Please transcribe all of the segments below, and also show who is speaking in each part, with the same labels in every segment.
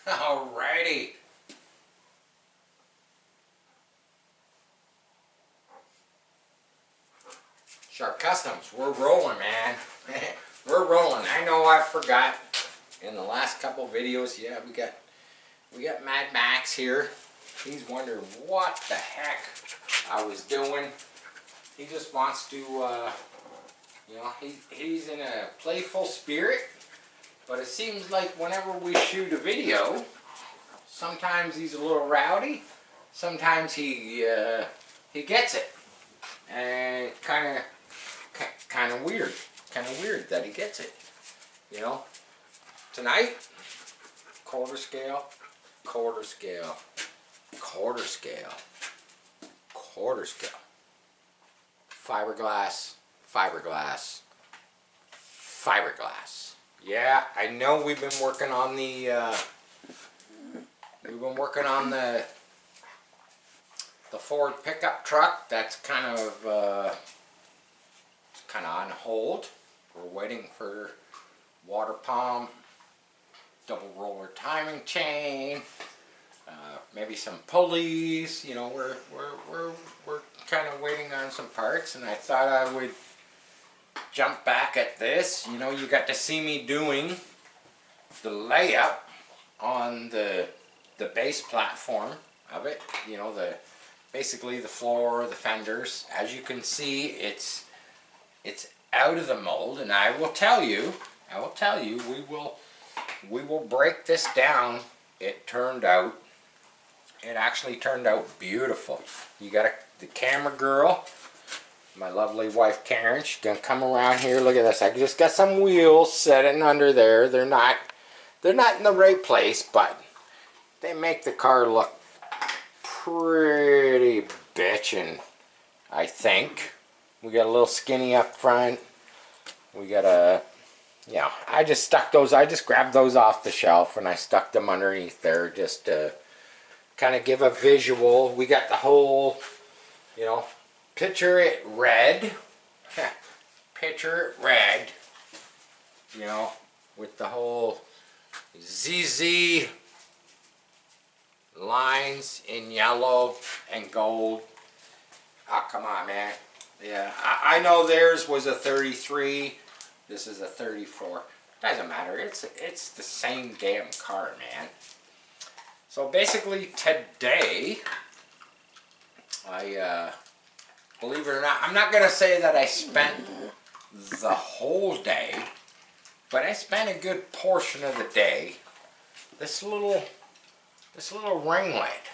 Speaker 1: Alrighty. Sharp Customs, we're rolling, man. We're rolling. I know I forgot in the last couple videos. Yeah, we got Mad Max here. He's wondering what the heck I was doing. He just wants to, you know, he's in a playful spirit. But it seems like whenever we shoot a video, sometimes he's a little rowdy. Sometimes he gets it, and kind of weird that he gets it. You know, tonight, quarter scale, quarter scale, quarter scale, quarter scale, fiberglass, fiberglass, fiberglass. Yeah, I know we've been working on the Ford pickup truck. That's kind of on hold. We're waiting for water pump, double roller timing chain, maybe some pulleys. You know, we're kind of waiting on some parts, and I thought I would jump back at this. You know, you got to see me doing the layup on the base platform of it. You know, basically the floor, the fenders. As you can see, it's out of the mold, and I will tell you, we will break this down. It actually turned out beautiful. You got the camera girl, my lovely wife Karen. She's gonna come around here. Look at this. I just got some wheels sitting under there. They're not in the right place, but they make the car look pretty bitchin', I think. We got a little skinny up front. We got a, you know, I just grabbed those off the shelf and I stuck them underneath there just to kind of give a visual. We got the whole, you know, picture it red. Picture it red. You know, with the whole ZZ lines in yellow and gold. Oh, come on, man. Yeah, I know theirs was a 33. This is a 34. Doesn't matter. It's the same damn car, man. So basically today, I believe it or not, I'm not gonna say that I spent the whole day, but I spent a good portion of the day. This little ringlet.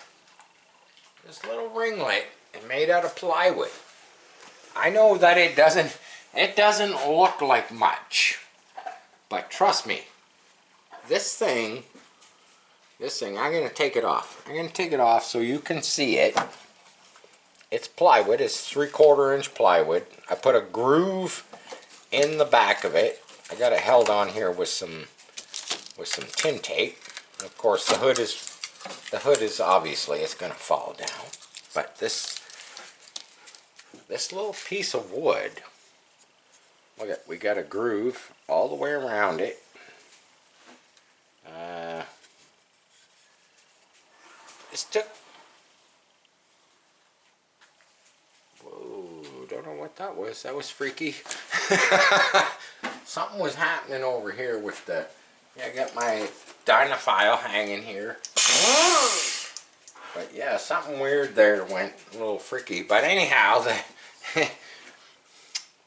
Speaker 1: This little ringlet is made out of plywood. I know that it doesn't look like much, but trust me, this thing, I'm going to take it off. I'm going to take it off so you can see it. It's plywood. It's 3/4 inch plywood. I put a groove in the back of it. I got it held on here with some tin tape. Of course, the hood is obviously, it's going to fall down. But this little piece of wood, look at, we got a groove all the way around it. This took, whoa, don't know what that was. That was freaky. Something was happening over here with the, yeah, I got my Dynafile hanging here. But yeah, something weird there went a little freaky. But anyhow,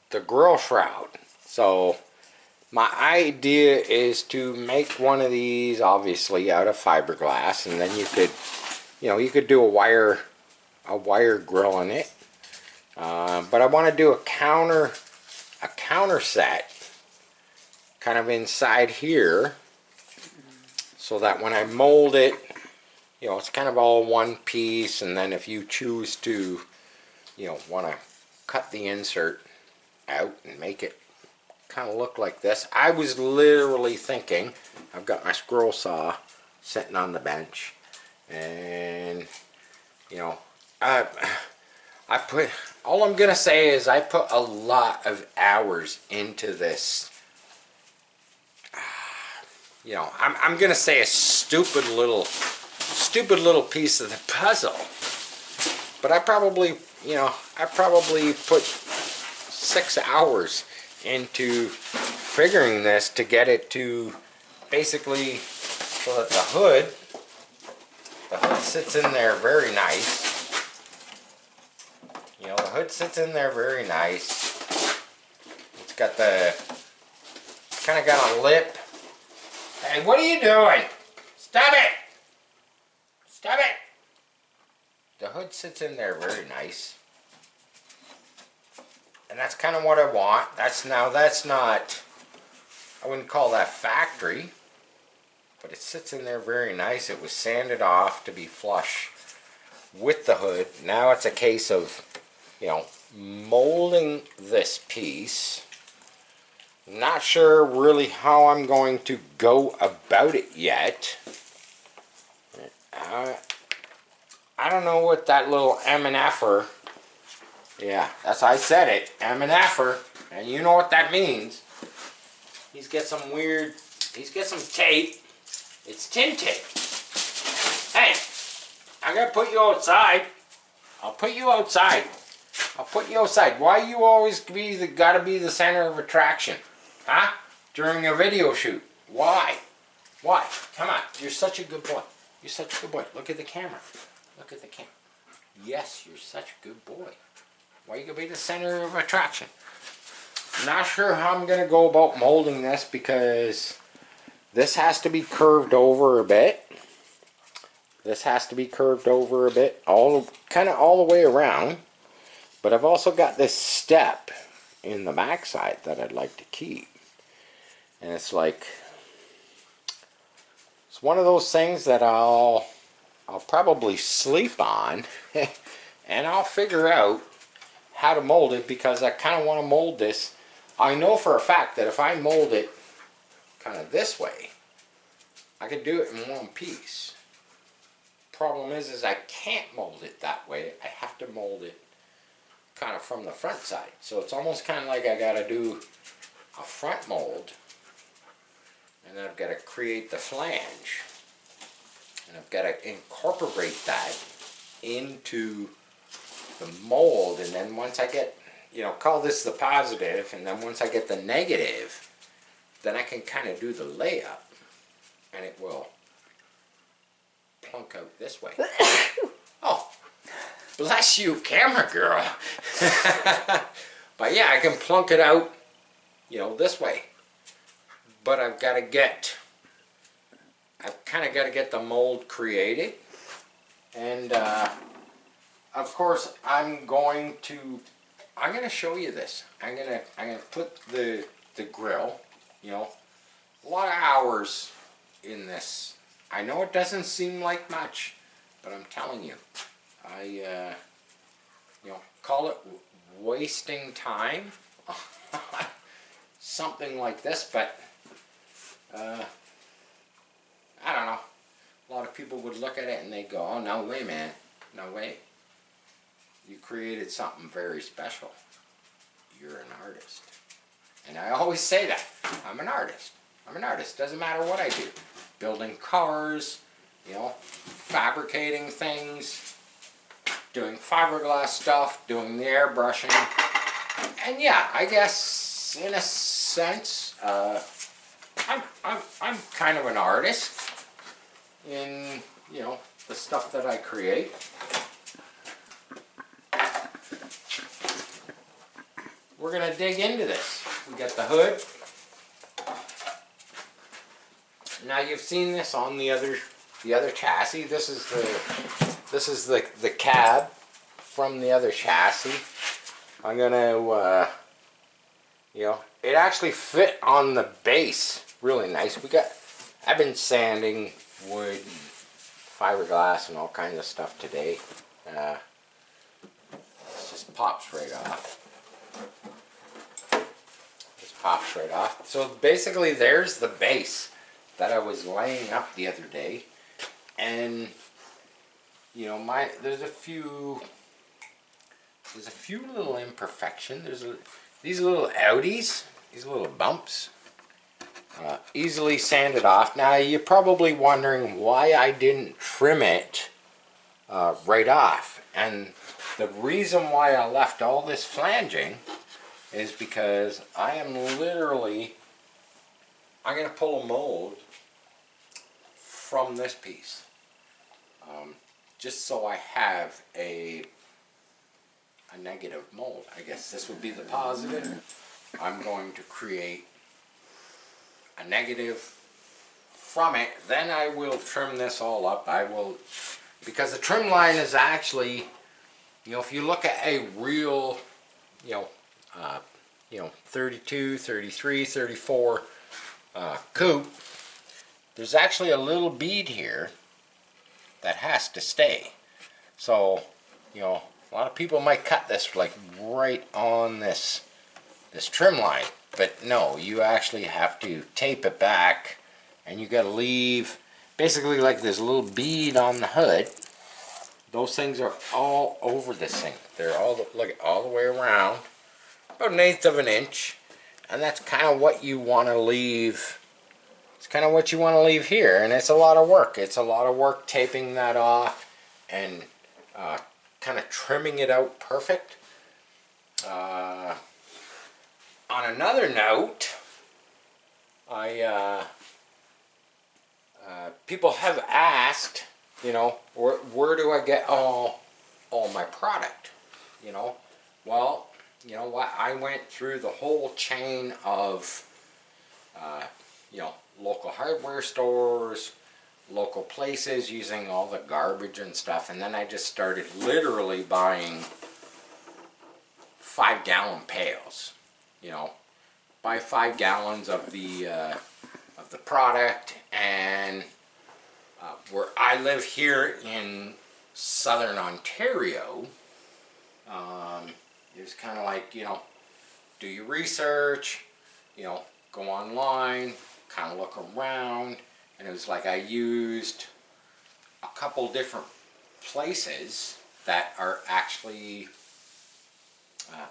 Speaker 1: the grill shroud. So my idea is to make one of these, obviously out of fiberglass, and then you could, you know, you could do a wire grill in it. But I want to do a counter set kind of inside here, so that when I mold it, you know, it's kind of all one piece. And then if you choose to, you know, want to cut the insert out and make it kind of look like this. I was literally thinking, I've got my scroll saw sitting on the bench, and you know, I put, all I'm gonna say is I put a lot of hours into this, you know, I'm gonna say a stupid little piece of the puzzle. But I probably, you know, I probably put 6 hours into figuring this to get it to basically so that the hood sits in there very nice. You know, the hood sits in there very nice. It's got the, kind of got a lip. Hey, what are you doing? Stop it! Stop it! The hood sits in there very nice. And that's kind of what I want. That's not, I wouldn't call that factory. But it sits in there very nice. It was sanded off to be flush with the hood. Now it's a case of, you know, molding this piece. Not sure really how I'm going to go about it yet. I don't know what that little M&F-er, yeah, that's how I said it, M&F-er, and you know what that means. He's got some weird, he's got some tape. It's tin tape. Hey, I gotta put you outside. I'll put you outside. I'll put you outside. Why you always gotta be the center of attraction? Huh? During a video shoot. Why? Why? Come on. You're such a good boy. You're such a good boy. Look at the camera. Look at the camera. Yes, you're such a good boy. Why you gonna be the center of attraction? Not sure how I'm gonna go about molding this because this has to be curved over a bit. This has to be curved over a bit, kind of all the way around. But I've also got this step in the backside that I'd like to keep. And it's like, it's one of those things that I'll probably sleep on and I'll figure out how to mold it because I kind of want to mold this. I know for a fact that if I mold it kind of this way, I could do it in one piece. Problem is I can't mold it that way. I have to mold it kind of from the front side. So it's almost kind of like I got to do a front mold, and then I've got to create the flange, and I've got to incorporate that into the mold. And then once I get, you know, call this the positive, and then once I get the negative, then I can kind of do the layup, and it will plunk out this way. Oh, bless you, camera girl. But yeah, I can plunk it out, you know, this way. But I've got to get, I've kind of got to get the mold created. And of course, I'm going to show you this. I'm gonna put the grill, you know, a lot of hours in this. I know it doesn't seem like much, but I'm telling you, you know, call it wasting time, something like this, but I don't know. A lot of people would look at it and they go, "Oh, no way, man, no way. You created something very special. You're an artist." And I always say that. I'm an artist. I'm an artist. Doesn't matter what I do. Building cars, you know, fabricating things, doing fiberglass stuff, doing the airbrushing. And yeah, I guess in a sense, I'm kind of an artist in, you know, the stuff that I create. We're gonna dig into this. We got the hood. Now you've seen this on the other chassis. This is the cab from the other chassis. I'm gonna you know, it actually fit on the base really nice. I've been sanding wood, and fiberglass, and all kinds of stuff today. This just pops right off. Just pops right off. So basically, there's the base that I was laying up the other day, and you know, there's a few little imperfections. These little outies, these little bumps. easily sanded off. Now you're probably wondering why I didn't trim it right off, and the reason why I left all this flanging is because I'm going to pull a mold from this piece, just so I have a negative mold. I guess this would be the positive. I'm going to create a negative from it. Then I will trim this all up. I will, because the trim line is actually, if you look at a real, 32, 33, 34 coupe, there's actually a little bead here that has to stay. So, a lot of people might cut this like right on this trim line, but no, you actually have to tape it back, and you got to leave basically like this little bead on the hood. Those things are all over this thing. They're all the way around, about 1/8 of an inch, and that's kind of what you want to leave. It's kind of what you want to leave here, and it's a lot of work. It's a lot of work taping that off and kind of trimming it out perfect. On another note, people have asked, where do I get all my product? Well, you know what? I went through the whole chain of, local hardware stores, local places, using all the garbage and stuff, and then I just started literally buying 5-gallon pails. Buy 5 gallons of the product, and where I live here in southern Ontario, it was kind of like, do your research, go online, kind of look around, and it was like I used a couple different places that are actually,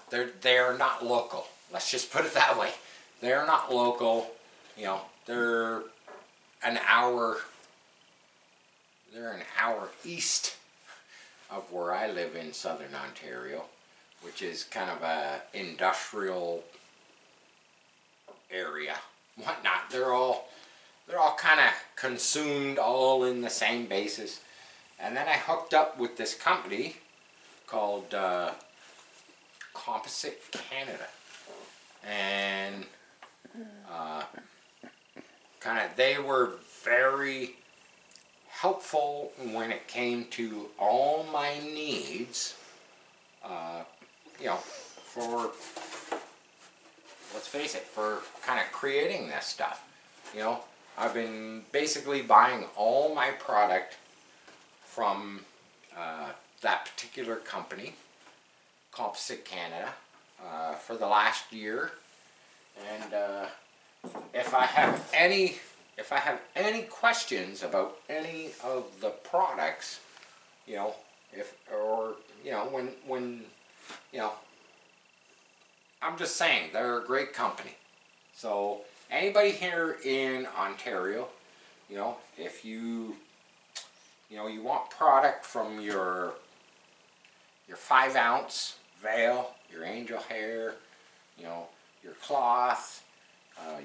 Speaker 1: they're not local. Let's just put it that way. They're not local. They're an hour east of where I live in southern Ontario, which is kind of a industrial area, whatnot. They're all kind of consumed all in the same basis. And then I hooked up with this company called Composite Canada, and they were very helpful when it came to all my needs, for, let's face it, for kind of creating this stuff. I've been basically buying all my product from that particular company, Composite Canada, for the last year, and if I have any questions about any of the products, when I'm just saying, they're a great company. So anybody here in Ontario, if you want product from your 5-ounce veil, your angel hair, your cloth,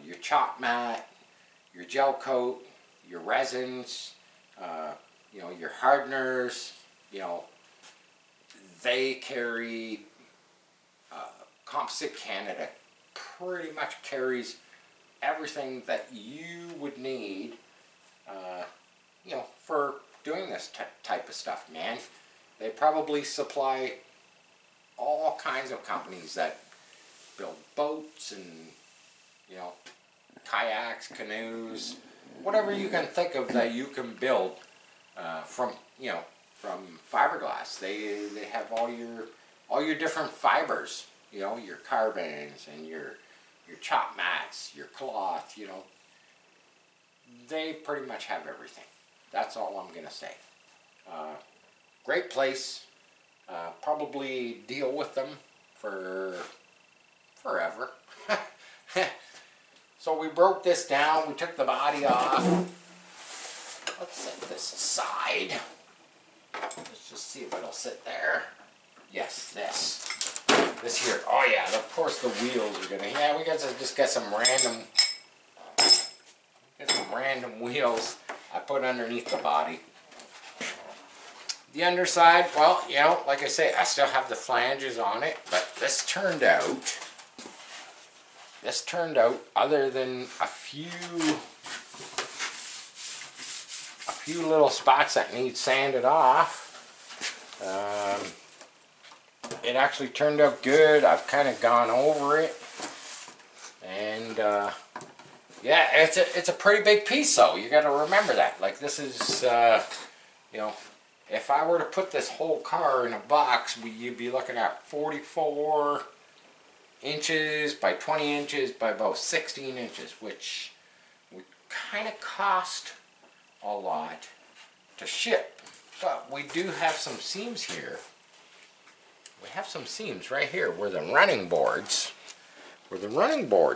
Speaker 1: your chop mat, your gel coat, your resins, your hardeners, they carry, Composite Canada pretty much carries everything that you would need, for doing this type of stuff, man. They probably supply all kinds of companies that build boats and, kayaks, canoes, whatever you can think of that you can build from fiberglass. They have all your different fibers, your carbons and your chop mats, your cloth, they pretty much have everything. That's all I'm gonna say. Great place. Probably deal with them for forever. So we broke this down, we took the body off. Let's set this aside. Let's just see if it'll sit there. Yes, this here. Oh yeah, of course the wheels are gonna. Yeah, we got to just get some random wheels I put underneath the body. The underside, well, you know, like I say, I still have the flanges on it, but this turned out, other than a few little spots that need sanded off, it actually turned out good. I've kind of gone over it, and yeah, it's a pretty big piece though. You got to remember that. Like this is, you know, if I were to put this whole car in a box, you'd be looking at 44 inches by 20 inches by about 16 inches, which would kind of cost a lot to ship. But we do have some seams here. We have some seams right here where the running boards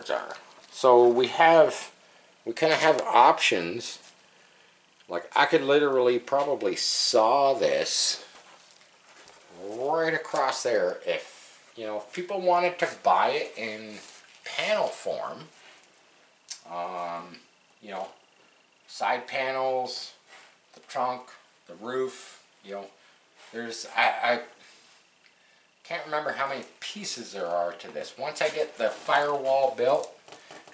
Speaker 1: are. So we kind of have options. Like I could literally probably saw this right across there if, you know, if people wanted to buy it in panel form. You know, side panels, the trunk, the roof, you know, I can't remember how many pieces there are to this. Once I get the firewall built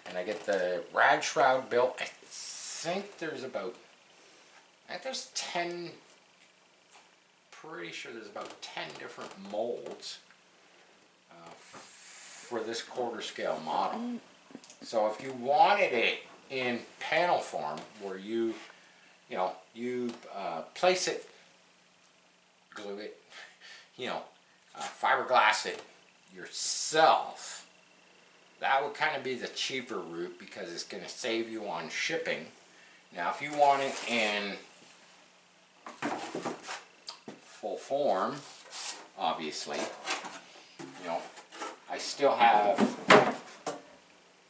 Speaker 1: and I get the rad shroud built, I think there's 10, pretty sure there's about 10 different molds for this quarter scale model. So if you wanted it in panel form, where you place it, glue it, you know, fiberglass it yourself, that would kind of be the cheaper route because it's going to save you on shipping. Now if you want it in full form, obviously, you know, I still have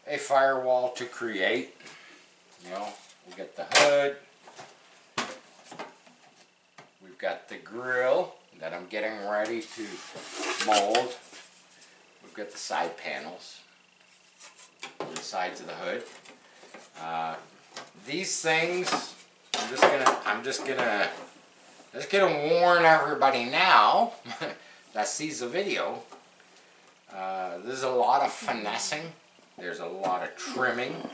Speaker 1: a firewall to create. You know, we got the hood, we've got the grill that I'm getting ready to mold, we've got the side panels on the sides of the hood. These things, I'm just gonna warn everybody now that sees the video. There's a lot of finessing. There's a lot of trimming.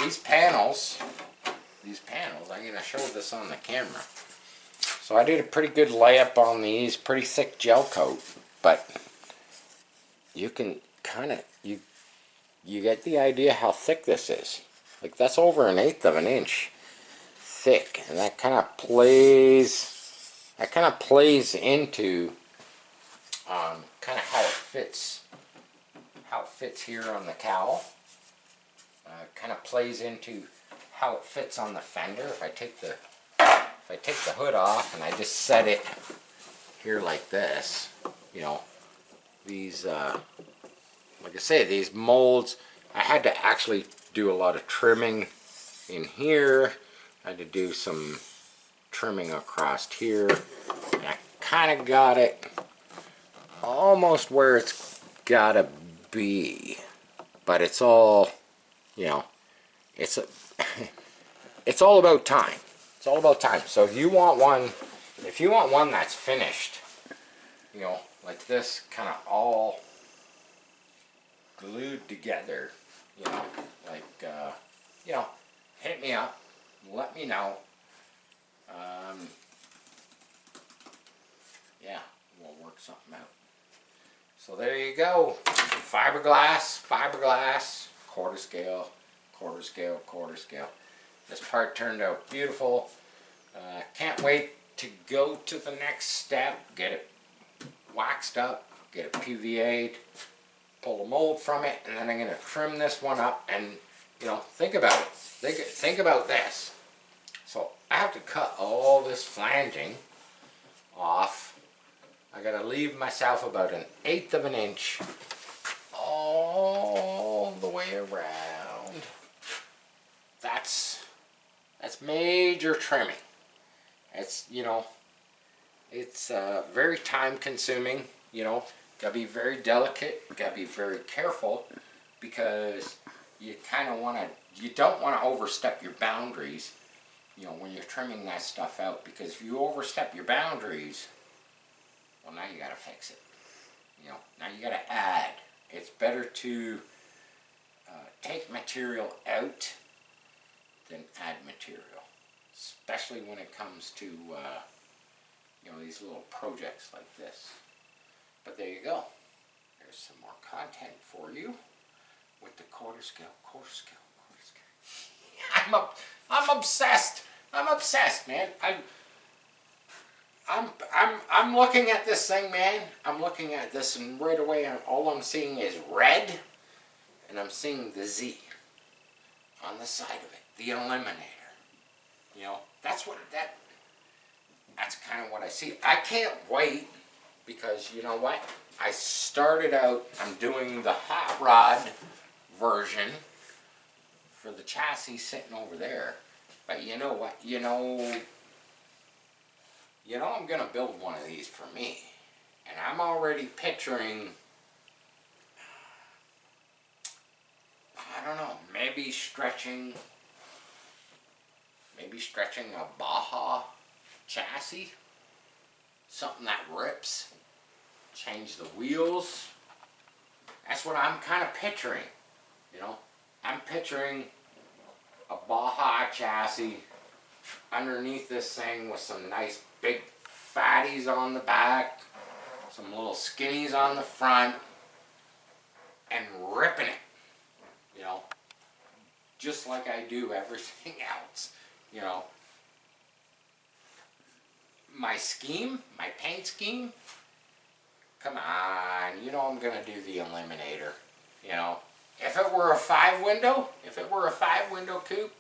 Speaker 1: These panels, I'm gonna show this on the camera. So I did a pretty good layup on these, pretty thick gel coat, but you can kind of, you get the idea how thick this is. Like that's over 1/8 of an inch thick, and that kind of plays into kind of how it fits here on the cowl. Kind of plays into how it fits on the fender. If I take the hood off and I just set it here like this, you know, these like I say, these molds, I had to actually do a lot of trimming in here. I had to do some trimming across here. And I kind of got it almost where it's gotta be, but it's all, you know, it's all about time. It's all about time. So if you want one that's finished, you know, like this, kind of all glued together, you know, like you know, hit me up, let me know. Yeah, we'll work something out. So there you go. Fiberglass, quarter scale, quarter scale, quarter scale. This part turned out beautiful. Can't wait to go to the next step, get it waxed up, get it PVA'd, pull the mold from it, and then I'm going to trim this one up. And, you know, think about it. Think about this. So I have to cut all this flanging off. I got to leave myself about 1/8 of an inch all the way around. that's major trimming. It's, it's very time consuming, gotta be very delicate, gotta be very careful, because you kind of want to, you don't want to overstep your boundaries, when you're trimming that stuff out, because if you overstep your boundaries, well, now you gotta fix it, now you gotta add. It's better to take material out than add material, especially when it comes to these little projects like this. But there you go. There's some more content for you with the quarter scale. I'm obsessed. I'm obsessed, man. I'm looking at this thing, man. I'm looking at this, and right away, all I'm seeing is red, and I'm seeing the Z on the side of it, the eliminator. That's kind of what I see. I can't wait, because you know what? I started out, I'm doing the hot rod version for the chassis sitting over there. But you know what? I'm going to build one of these for me. And I'm already picturing, I don't know, maybe stretching a Baja chassis, something that rips, change the wheels. That's what I'm kind of picturing, I'm picturing a Baja chassis underneath this thing with some nice big fatties on the back, some little skinnies on the front, and ripping it, just like I do everything else, my paint scheme, come on, I'm gonna do the eliminator, If it were a 5-window coupe,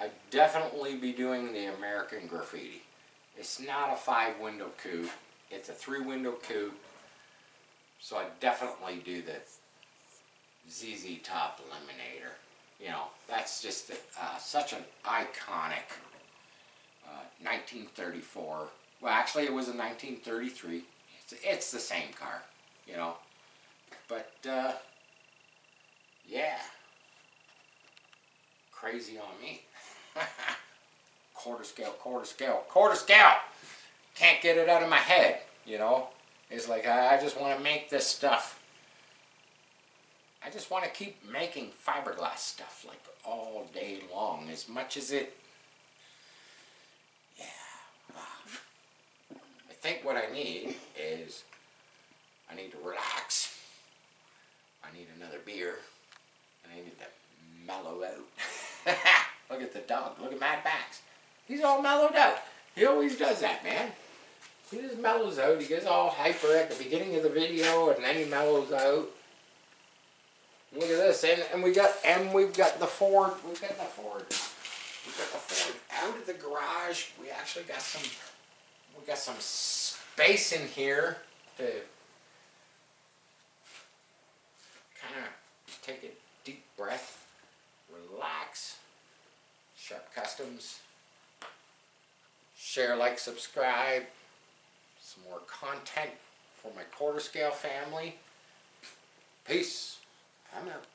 Speaker 1: I'd definitely be doing the American Graffiti. It's not a 5-window coupe, it's a 3-window coupe, so I'd definitely do the ZZ Top eliminator. That's just such an iconic 1934. Well, actually, it was a 1933. It's the same car, But yeah, crazy on me. Quarter scale. Can't get it out of my head, It's like I just want to make this stuff. I just want to keep making fiberglass stuff like all day long, as much as it. Yeah. I think what I need is, I need to relax. I need another beer. And I need to mellow out. Look at the dog. Look at Mad Max. He's all mellowed out. He always does that, man. He just mellows out. He gets all hyper at the beginning of the video, and then he mellows out. Look at this, and we've got the Ford. We've got the Ford out of the garage. We actually got some space in here to kind of take a deep breath, relax. Sharp Customs. Share, like, subscribe. Some more content for my quarter scale family. Peace. I'm out.